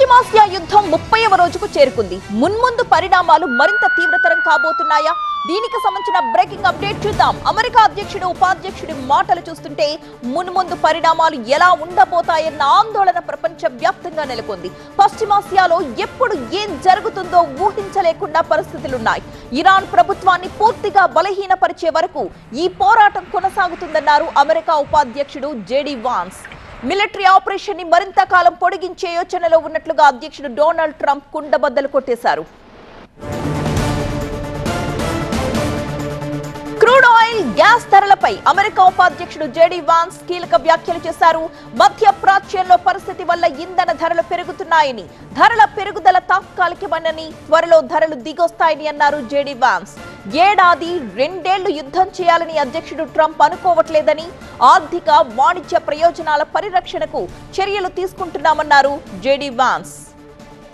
పశ్చిమాసియా యుద్ధం 30వ రోజుకు చేరుకుంది. మున్ముందు పరిణామాలు మరింత తీవ్రతరం కాబోతున్నాయా? దీనికి సంబంధించిన బ్రేకింగ్ అప్డేట్ చూద్దాం. అమెరికా అధ్యక్షుడు ఉపాధ్యక్షుడి మాటలు చూస్తుంటే మున్ముందు పరిణామాలు ఎలా ఉండబోతాయన్న ఆందోళన ప్రపంచ వ్యాప్తంగా నెలకొంది. పశ్చిమాసియాలో ఎప్పుడు ఏం జరుగుతుందో ఊహించలేకుండా పరిస్థితులున్నాయి. ఇరాన్ ప్రభుత్వాన్ని పూర్తిగా బలహీనపరిచే వరకు ఈ పోరాటం కొనసాగుతుందన్నారు అమెరికా ఉపాధ్యక్షుడు జేడీ వాన్స్. మిలిటరీ ఆపరేషన్ ని మరింత కాలం పొడిగించే యోచనలో ఉన్నట్లుగా అధ్యక్షుడు డొనాల్డ్ ట్రంప్ కుండబద్దలు కొట్టేశారు. క్రూడ్ ఆయిల్, గ్యాస్ ధరలపై అమెరికా ఉపాధ్యక్షుడు జేడీ వాన్స్ కీలక వ్యాఖ్యలు చేశారు. మధ్య ప్రాచ్యంలో పరిస్థితి వల్ల ఇంధన ధరలు పెరుగుతున్నాయని, ధరల పెరుగుదల తాత్కాలికమని, త్వరలో ధరలు దిగొస్తాయని అన్నారు జేడీ వాన్స్. ఏడాది 2 ఏళ్లు యుద్ధం చేయాలని అధ్యక్షుడు ట్రంప్ అనుకోవట్లేదని, ఆర్థిక వాణిజ్య ప్రయోజనాల పరిరక్షణకు చర్యలు తీసుకుంటున్నామన్నారు జేడీ వాన్స్.